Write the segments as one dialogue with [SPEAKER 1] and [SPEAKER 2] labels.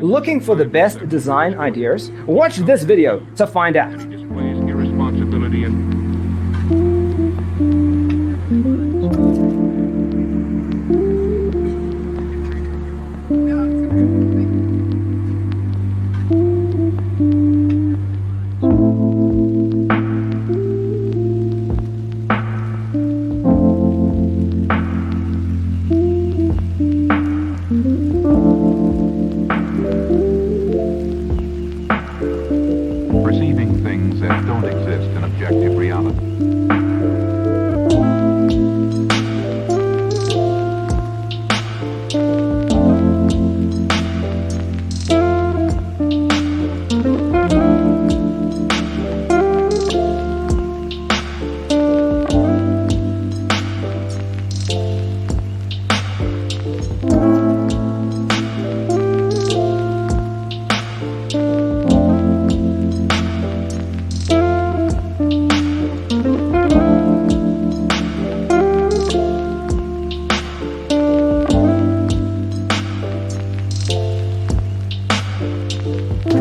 [SPEAKER 1] Looking for the best design ideas? Watch this video to find out.
[SPEAKER 2] Displays irresponsibility and perceiving things that don't exist in objective reality.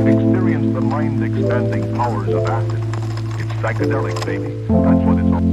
[SPEAKER 2] Experience the mind-expanding powers of acid. It's psychedelic, baby. That's what it's all.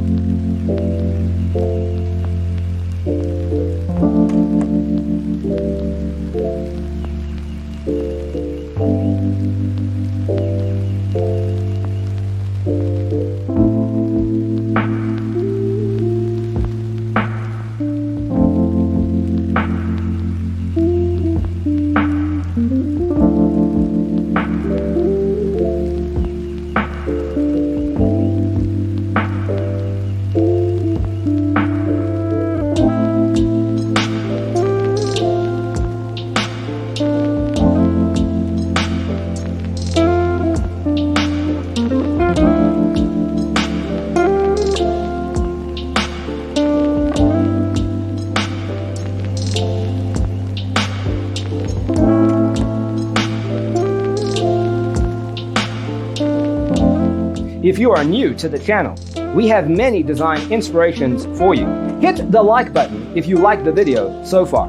[SPEAKER 1] If you are new to the channel, we have many design inspirations for you. Hit the like button if you like the video so far.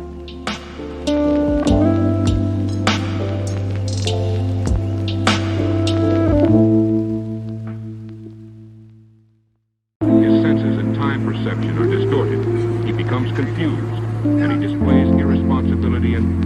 [SPEAKER 2] His senses and time perception are distorted. He becomes confused, and he displays irresponsibility and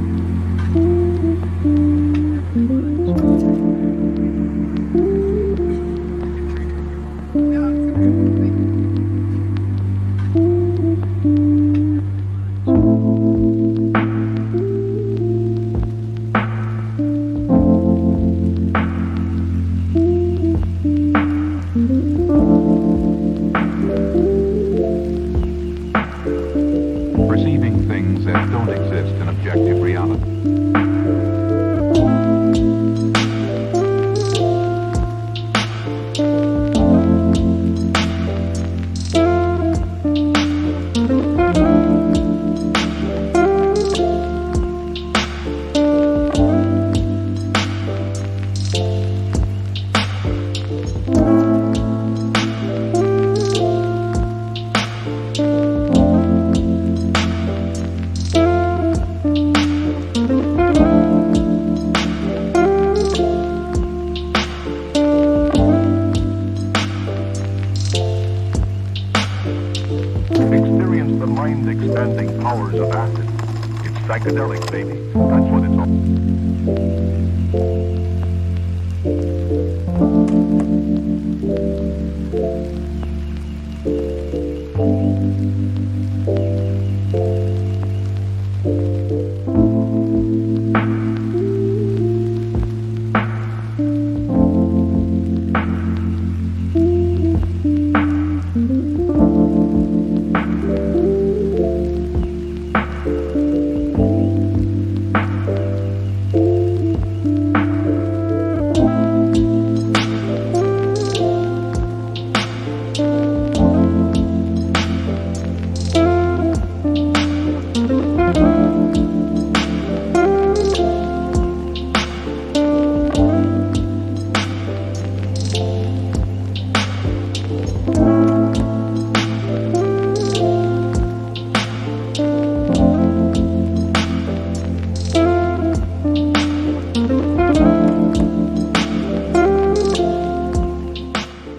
[SPEAKER 2] perceiving things that don't exist in objective reality. Experience the mind-expanding powers of acid. It's psychedelic, baby. That's what it's all.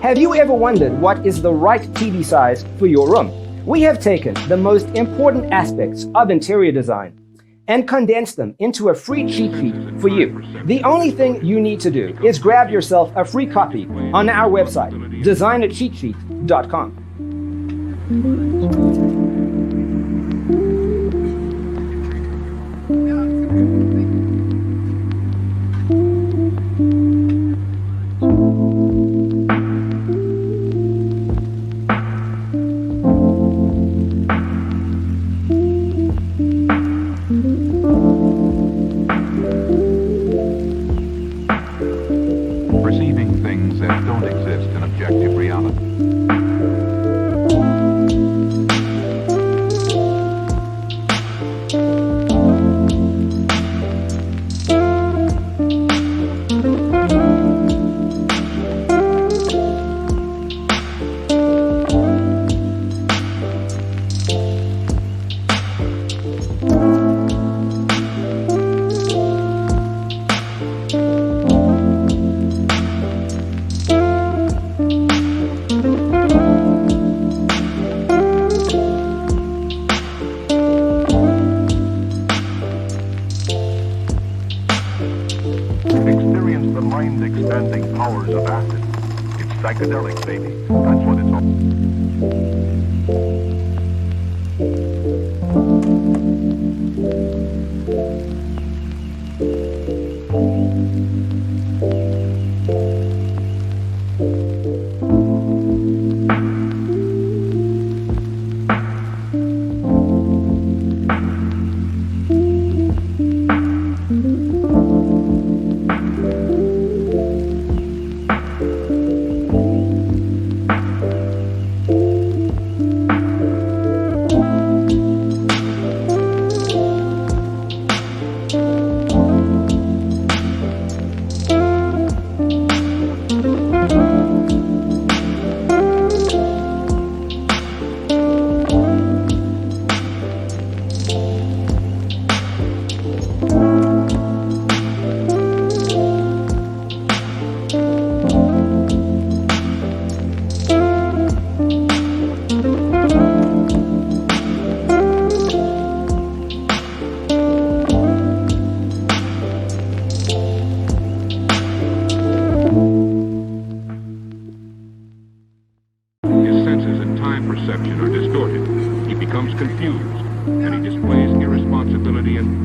[SPEAKER 1] Have you ever wondered what is the right TV size for your room? We have taken the most important aspects of interior design and condensed them into a free cheat sheet for you. The only thing you need to do is grab yourself a free copy on our website, designercheatsheet.com.
[SPEAKER 2] Perceiving things that don't exist in objective reality. Experience the mind-expanding powers of acid. It's psychedelic, baby. That's what it's all.
[SPEAKER 3] His senses and time perception are distorted. He becomes confused, and he displays irresponsibility and...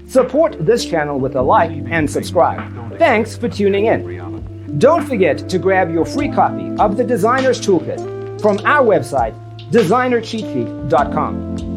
[SPEAKER 1] Support this channel with a like and subscribe. Thanks for tuning in. Don't forget to grab your free copy of the Designer's Toolkit from our website, designercheatsheet.com.